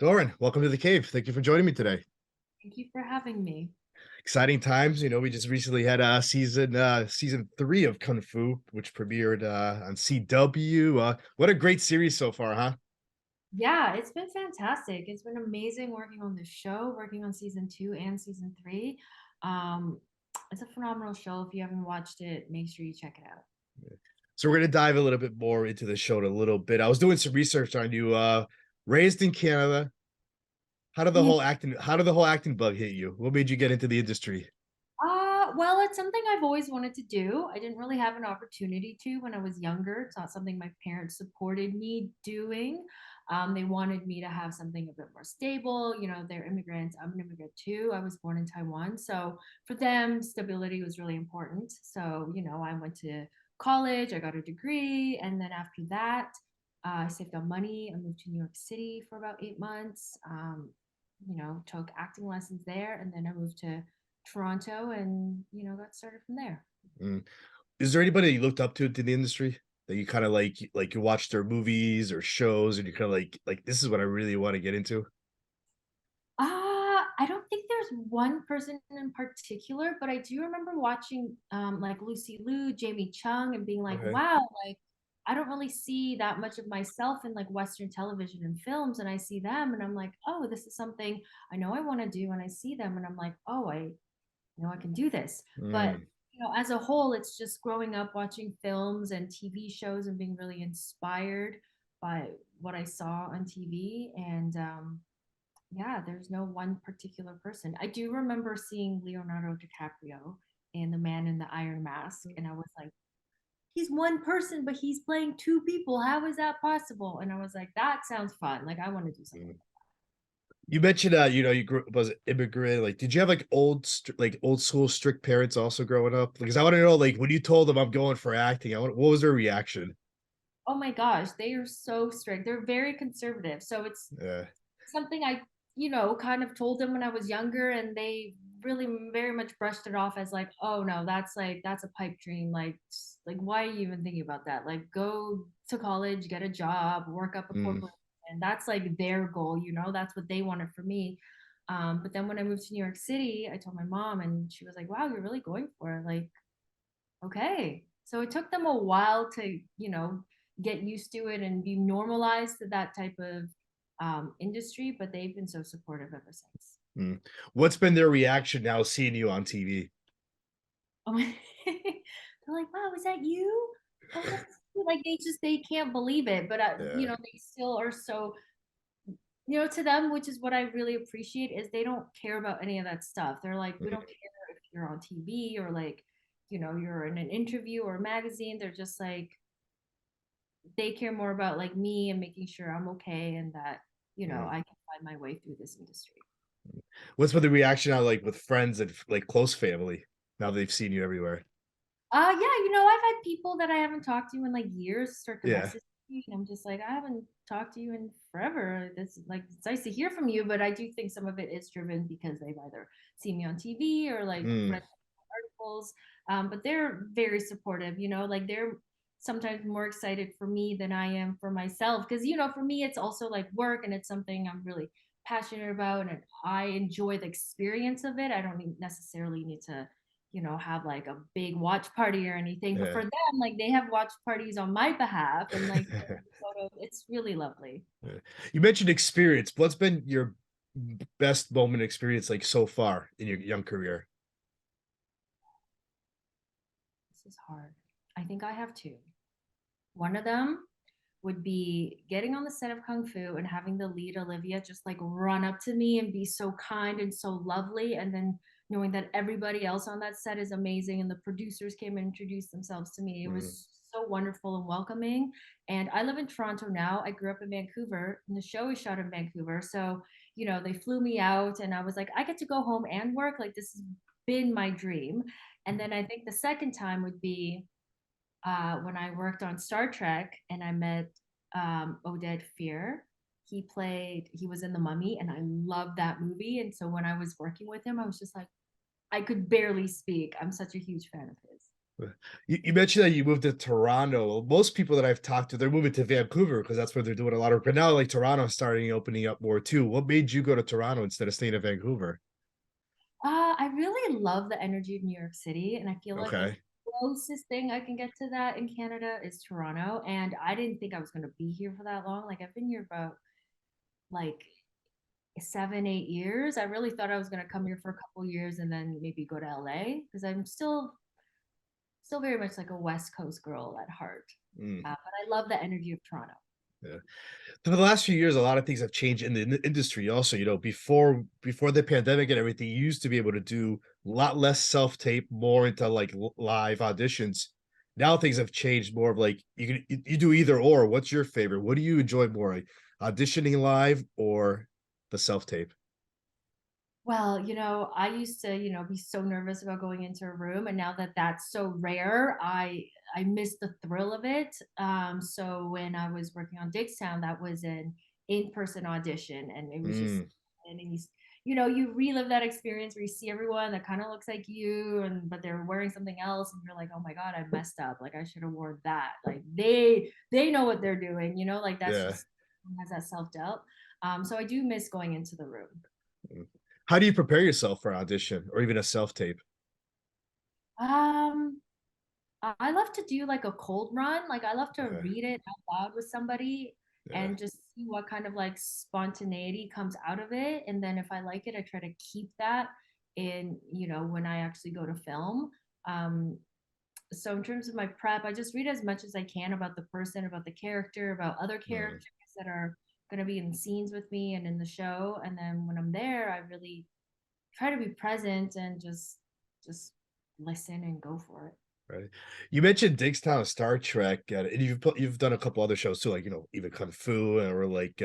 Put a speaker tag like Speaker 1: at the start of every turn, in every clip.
Speaker 1: Dorren, welcome to the cave. Thank you for joining me today.
Speaker 2: Thank you for having me.
Speaker 1: Exciting times. We just recently had season 3 of Kung Fu, which premiered on CW. What a great series so far, huh?
Speaker 2: Yeah, it's been fantastic. It's been amazing working on the show, working on season two and season three. Um, it's a phenomenal show. If you haven't watched it, make sure you check it out.
Speaker 1: So we're gonna dive a little bit more into the show in a little bit. I was doing some research on you. Raised in Canada. How did the whole acting bug hit you? What made you get into the industry?
Speaker 2: Well, it's something I've always wanted to do. I didn't really have an opportunity to when I was younger. It's not something my parents supported me doing. They wanted me to have something a bit more stable. You know, they're immigrants. I'm an immigrant too. I was born in Taiwan. So for them, stability was really important. So, I went to college, I got a degree. And then after that, I saved up money. I moved to New York City for about 8 months. Took acting lessons there. And then I moved to Toronto and got started from there.
Speaker 1: Mm. Is there anybody you looked up to in the industry that you kind of like you watch their movies or shows and you kind of like this is what I really want to get into?
Speaker 2: I don't think there's one person in particular, but I do remember watching like Lucy Liu, Jamie Chung, and being like,
Speaker 1: Okay.
Speaker 2: wow, like I don't really see that much of myself in like Western television and films, and I see them and I'm like, oh, this is something I know I want to do, and I see them and I'm like, oh, I can do this. But
Speaker 1: Mm.
Speaker 2: as a whole, it's just growing up watching films and TV shows and being really inspired by what I saw on TV. And yeah, there's no one particular person. I do remember seeing Leonardo DiCaprio in The Man in the Iron Mask, and I was like, he's one person, but he's playing two people. How is that possible? And I was like, that sounds fun. Like I want to do something
Speaker 1: Mm.
Speaker 2: like
Speaker 1: You mentioned you grew up as an immigrant. Like, did you have like old school strict parents also growing up? Because I want to know, like, when you told them I'm going for acting, what was their reaction?
Speaker 2: oh my gosh, they are so strict. They're very conservative. So it's
Speaker 1: Yeah.
Speaker 2: something I, kind of told them when I was younger, and they really very much brushed it off as like, oh no, that's a pipe dream. Like why are you even thinking about that? Like go to college, get a job, work up a
Speaker 1: Mm.
Speaker 2: corporate, and that's like their goal. That's what they wanted for me. But then when I moved to New York City, I told my mom, and she was like, wow, you're really going for it. Like, okay. So it took them a while to, get used to it and be normalized to that type of industry, but they've been so supportive ever since.
Speaker 1: Mm. What's been their reaction now seeing you on TV?
Speaker 2: Oh my, they're like, wow, is that you? Oh, that's like they can't believe it, but
Speaker 1: Yeah.
Speaker 2: they still are so, to them, which is what I really appreciate, is they don't care about any of that stuff. They're like, we don't
Speaker 1: Mm.
Speaker 2: care if you're on TV or like, you're in an interview or a magazine. They're just like, they care more about like me and making sure I'm okay and that,
Speaker 1: Mm.
Speaker 2: I can find my way through this industry.
Speaker 1: What's been the reaction now, like with friends and like close family now they've seen you everywhere?
Speaker 2: Yeah, I've had people that I haven't talked to in like years start to
Speaker 1: Yeah.
Speaker 2: message me, and I'm just like, I haven't talked to you in forever. It's nice to hear from you, but I do think some of it is driven because they've either seen me on TV or like
Speaker 1: Mm.
Speaker 2: read articles. But they're very supportive, like they're sometimes more excited for me than I am for myself. Because, for me, it's also like work and it's something I'm really passionate about and I enjoy the experience of it. I don't necessarily need to, have like a big watch party or anything. But
Speaker 1: Yeah.
Speaker 2: for them, like they have watch parties on my behalf and like photos. It's really lovely.
Speaker 1: Yeah. You mentioned experience. What's been your best moment experience like so far in your young career?
Speaker 2: This is hard. I think I have two. One of them would be getting on the set of Kung Fu and having the lead Olivia just like run up to me and be so kind and so lovely. And then knowing that everybody else on that set is amazing and the producers came and introduced themselves to me. It
Speaker 1: Mm.
Speaker 2: was so wonderful and welcoming. And I live in Toronto now. I grew up in Vancouver and the show is shot in Vancouver. So, they flew me out and I was like, I get to go home and work. Like, this has been my dream. And then I think the second time would be when I worked on Star Trek and I met Oded Fear. He was in The Mummy, and I loved that movie. And so when I was working with him, I was just like, I could barely speak. I'm such a huge fan of his.
Speaker 1: You mentioned that you moved to Toronto. Most people that I've talked to, they're moving to Vancouver because that's where they're doing a lot of. But now, like Toronto's starting opening up more too. What made you go to Toronto instead of staying in Vancouver?
Speaker 2: I really love the energy of New York City, and I feel like the
Speaker 1: Okay.
Speaker 2: closest thing I can get to that in Canada is Toronto. And I didn't think I was going to be here for that long. Like I've been here about like 7, 8 years. I really thought I was going to come here for a couple years and then maybe go to LA because I'm still very much like a West Coast girl at heart.
Speaker 1: Mm,
Speaker 2: But I love the energy of Toronto.
Speaker 1: yeah. For the last few years, a lot of things have changed in the industry. Also, before the pandemic and everything, you used to be able to do a lot less self tape, more into like live auditions. Now things have changed more of like you do either or. What's your favorite? What do you enjoy more, like auditioning live or the self tape?
Speaker 2: Well, I used to, be so nervous about going into a room, and now that that's so rare, I miss the thrill of it. So when I was working on Diggstown, that was an in-person audition, and it was just,
Speaker 1: Mm,
Speaker 2: and you relive that experience where you see everyone that kind of looks like you, and but they're wearing something else, and you're like, oh my God, I messed up. Like I should have worn that. Like they know what they're doing, like that's
Speaker 1: yeah.
Speaker 2: just has that self-doubt. So I do miss going into the room.
Speaker 1: Mm. How do you prepare yourself for audition or even a self tape?
Speaker 2: Um, I love to do like a cold run. Like I love to
Speaker 1: Okay.
Speaker 2: read it out loud with somebody
Speaker 1: Yeah.
Speaker 2: and just see what kind of like spontaneity comes out of it. And then if I like it, I try to keep that in, when I actually go to film. Um, so in terms of my prep, I just read as much as I can about the person, about the character, about other
Speaker 1: Mm,
Speaker 2: characters that are going to be in scenes with me and in the show. And then when I'm there, I really try to be present and just listen and go for it.
Speaker 1: right. You mentioned Diggstown, Star Trek, and you've done a couple other shows too, like even Kung Fu or like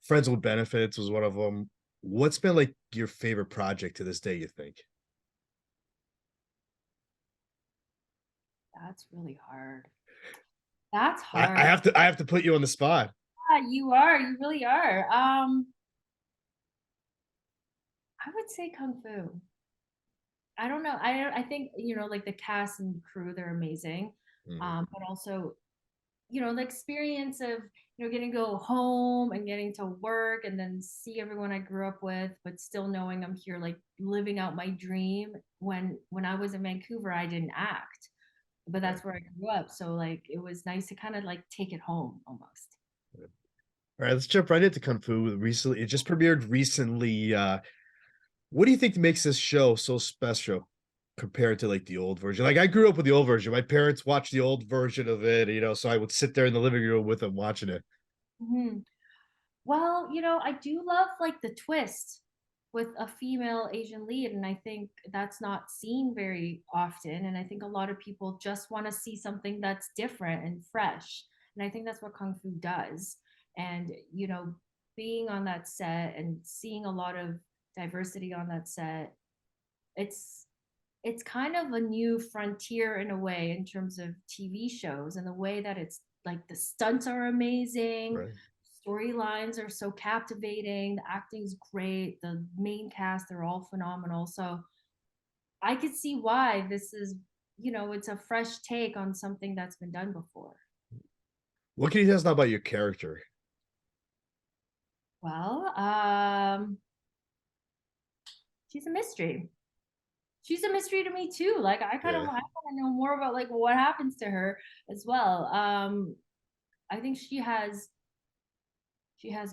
Speaker 1: Friends with Benefits was one of them. What's been like your favorite project to this day, you think?
Speaker 2: That's really hard. That's
Speaker 1: I
Speaker 2: hard.
Speaker 1: have to put you on the spot.
Speaker 2: Yeah, you are. You really are. I would say Kung Fu. I don't know. I think, like the cast and crew, they're amazing.
Speaker 1: Mm,
Speaker 2: But also, the experience of, getting to go home and getting to work and then see everyone I grew up with, but still knowing I'm here, like living out my dream. When I was in Vancouver, I didn't act, but
Speaker 1: okay.
Speaker 2: that's where I grew up. So like it was nice to kind of like take it home almost.
Speaker 1: Yeah. All right, let's jump right into Kung Fu. Recently, it just premiered recently. What do you think makes this show so special compared to like the old version? Like I grew up with the old version. My parents watched the old version of it, so I would sit there in the living room with them watching it.
Speaker 2: Mhm. Well, I do love like the twist with a female Asian lead, and I think that's not seen very often. And I think a lot of people just want to see something that's different and fresh. And I think that's what Kung Fu does. And, being on that set and seeing a lot of diversity on that set, it's it's kind of a new frontier in a way in terms of TV shows and the way that it's like the stunts are amazing,
Speaker 1: Right.
Speaker 2: storylines are so captivating, the acting's great, the main cast they're all phenomenal. So I could see why this is, it's a fresh take on something that's been done before.
Speaker 1: What can you tell us now about your character?
Speaker 2: Well, she's a mystery. She's a mystery to me too. Like I
Speaker 1: Yeah.
Speaker 2: want to know more about like what happens to her as well. I think she has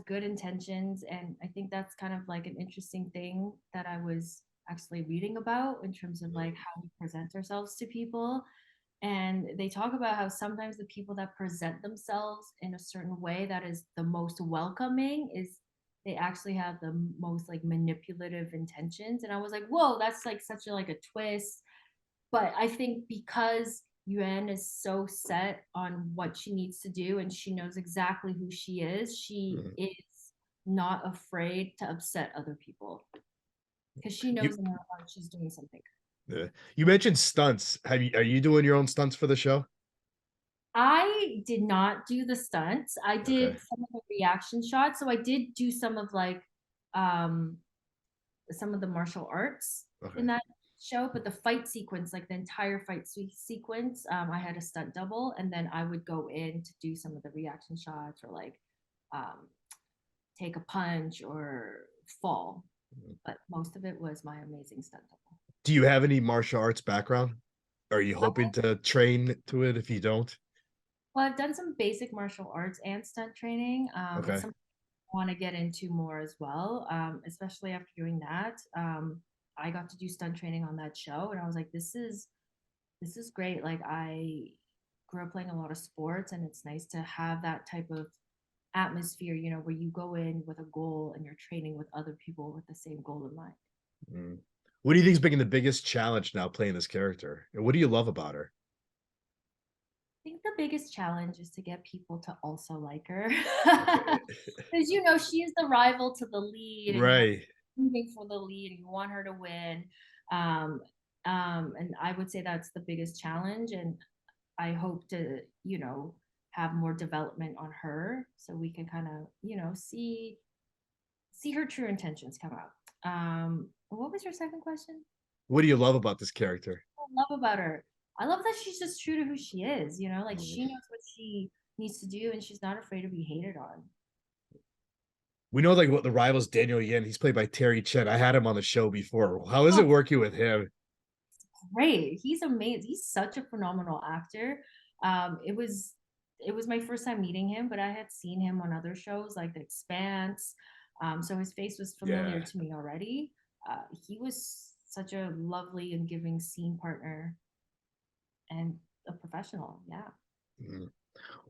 Speaker 2: good intentions, and I think that's kind of like an interesting thing that I was actually reading about in terms of like how we present ourselves to people. And they talk about how sometimes the people that present themselves in a certain way that is the most welcoming is they actually have the most like manipulative intentions. And I was like, whoa, that's like such a like a twist. But I think because Yuen is so set on what she needs to do and she knows exactly who she
Speaker 1: Mhm.
Speaker 2: is not afraid to upset other people because she knows
Speaker 1: You
Speaker 2: in her heart she's doing something.
Speaker 1: yeah. You mentioned stunts. Are you doing your own stunts for the show?
Speaker 2: I did not do the stunts. I
Speaker 1: Okay.
Speaker 2: did some of the reaction shots. So I did do some of like um some of the martial arts in
Speaker 1: Okay.
Speaker 2: that show, but the fight sequence, like the entire sequence, I had a stunt double, and then I would go in to do some of the reaction shots or like um, take a punch or fall. But most of it was my amazing stunt double.
Speaker 1: Do you have any martial arts background? Are you hoping to train to it if you don't?
Speaker 2: Well, I've done some basic martial arts and stunt training. It's
Speaker 1: Okay.
Speaker 2: something I want to get into more as well, especially after doing that. I got to do stunt training on that show, and I was like, this is great. Like I grew up playing a lot of sports, and it's nice to have that type of atmosphere, where you go in with a goal and you're training with other people with the same goal in mind.
Speaker 1: Mm. What do you think has been the biggest challenge now playing this character? And what do you love about her?
Speaker 2: I think the biggest challenge is to get people to also like her.
Speaker 1: Okay.
Speaker 2: Because she is the rival to the lead, and you're
Speaker 1: Right.
Speaker 2: rooting for the lead and you want her to win. Um, and I would say that's the biggest challenge. And I hope to, have more development on her so we can kind of, see her true intentions come out. What was your second question?
Speaker 1: What do you love about this character?
Speaker 2: I love about her. I love that she's just true to who she is, like
Speaker 1: Mm.
Speaker 2: she knows what she needs to do and she's not afraid to be hated on.
Speaker 1: We know like what the rivals Daniel Yen. He's played by Terry Chen. I had him on the show before. How is
Speaker 2: Oh,
Speaker 1: it working with him?
Speaker 2: great. He's amazing. He's such a phenomenal actor. It was my first time meeting him, but I had seen him on other shows like The Expanse. So his face was familiar
Speaker 1: Yeah.
Speaker 2: to me already. He was such a lovely and giving scene partner and a professional. Yeah.
Speaker 1: Mm.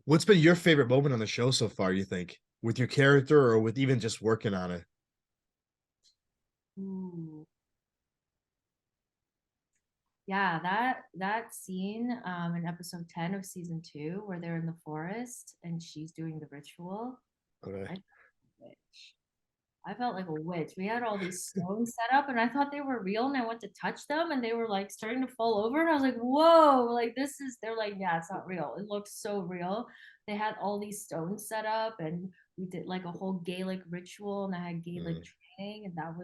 Speaker 1: What's been your favorite moment on the show so far, you think? With your character or with even just working on it?
Speaker 2: Ooh. Yeah, that scene in episode 10 of season 2 where they're in the forest and she's doing the ritual.
Speaker 1: Okay.
Speaker 2: I witch. I felt like a witch. We had all these stones set up and I thought they were real and I went to touch them and they were like starting to fall over and I was like, "Whoa, like they're like, yeah, it's not real. It looks so real." They had all these stones set up and we did like a whole Gaelic ritual and I had Gaelic
Speaker 1: Mm.
Speaker 2: training and that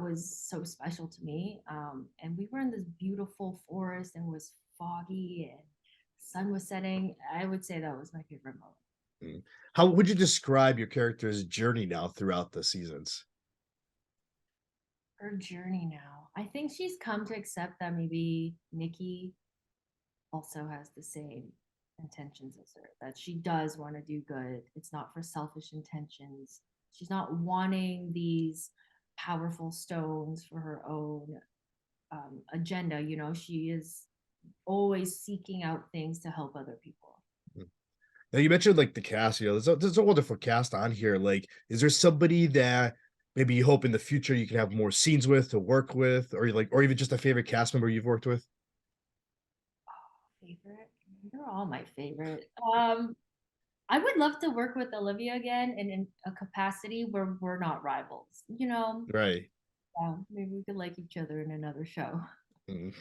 Speaker 2: was so special to me. And we were in this beautiful forest and it was foggy and the sun was setting. I would say that was my favorite moment.
Speaker 1: Mm. How would you describe your character's journey now throughout the seasons?
Speaker 2: Her journey now. I think she's come to accept that maybe Nikki also has the same intentions as her, that she does want to do good. It's not for selfish intentions. She's not wanting these powerful stones for her own agenda. She is always seeking out things to help other people.
Speaker 1: Mm. Now you mentioned like the cast, there's a wonderful cast on here. Like, is there somebody that maybe you hope in the future you can have more scenes with to work with, or like, or even just a favorite cast member you've worked with?
Speaker 2: Favorite? They're all my favorite. I would love to work with Olivia again and in a capacity where we're not rivals.
Speaker 1: Right.
Speaker 2: Yeah, maybe we could like each other in another show.
Speaker 1: Mm.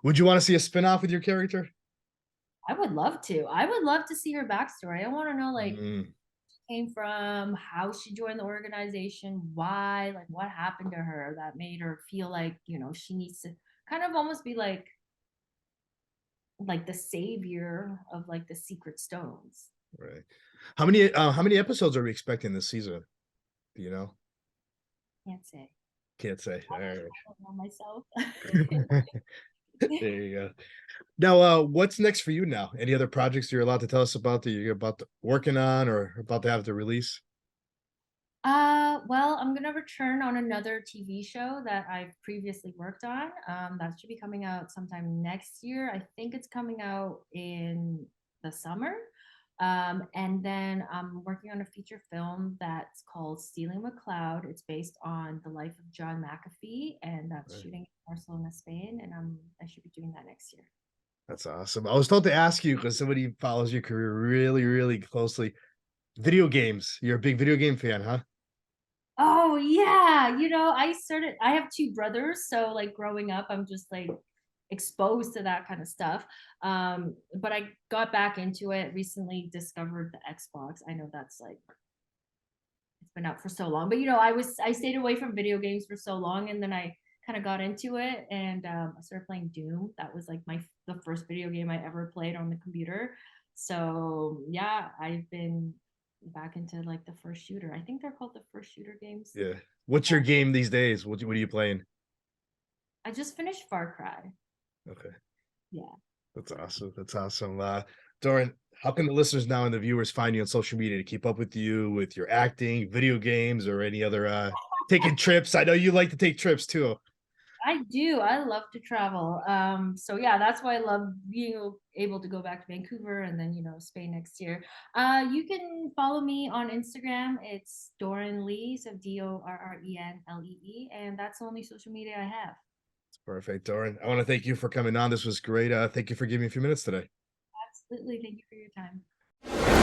Speaker 1: Would you want to see a spin-off with your character?
Speaker 2: I would love to. I would love to see her backstory. I want to know like
Speaker 1: Mm.
Speaker 2: came from, how she joined the organization, why, like what happened to her that made her feel like, she needs to kind of almost be like the savior of like the secret stones.
Speaker 1: Right. How many episodes are we expecting this season? Do you know?
Speaker 2: Can't say.
Speaker 1: Can't say. All
Speaker 2: I
Speaker 1: right.
Speaker 2: don't know myself.
Speaker 1: There you go. Now, what's next for you now? Any other projects you're allowed to tell us about that you're about working on or about to have to release?
Speaker 2: Well, I'm gonna return on another TV show that I've previously worked on. That should be coming out sometime next year. I think it's coming out in the summer. And then I'm working on a feature film that's called Stealing McCloud. It's based on the life of John McAfee, and that's
Speaker 1: Right.
Speaker 2: shooting in Barcelona, Spain. And I should be doing that next year.
Speaker 1: That's awesome. I was told to ask you because somebody follows your career really, really closely. Video games. You're a big video game fan, huh?
Speaker 2: Oh yeah, I have two brothers, so like growing up, I'm just like exposed to that kind of stuff. But I got back into it recently, discovered the Xbox. I know that's like it's been out for so long, but I stayed away from video games for so long, and then I kind of got into it, and I started playing Doom. That was like the first video game I ever played on the computer. So yeah, I've been back into like the first shooter. I think they're called the first shooter games.
Speaker 1: Yeah. What's your game these days? What are you playing?
Speaker 2: I just finished Far Cry.
Speaker 1: Okay.
Speaker 2: Yeah.
Speaker 1: That's awesome. That's awesome. Dorren, how can the listeners now and the viewers find you on social media to keep up with you with your acting, video games, or any other taking trips? I know you like to take trips too.
Speaker 2: I do. I love to travel. So yeah, that's why I love being able to go back to Vancouver and then, Spain next year. You can follow me on Instagram. It's Dorren Lee, so DORRENLEE, and that's the only social media I have.
Speaker 1: Perfect, Dorren. I want to thank you for coming on. This was great. Thank you for giving me a few minutes today.
Speaker 2: Absolutely. Thank you for your time.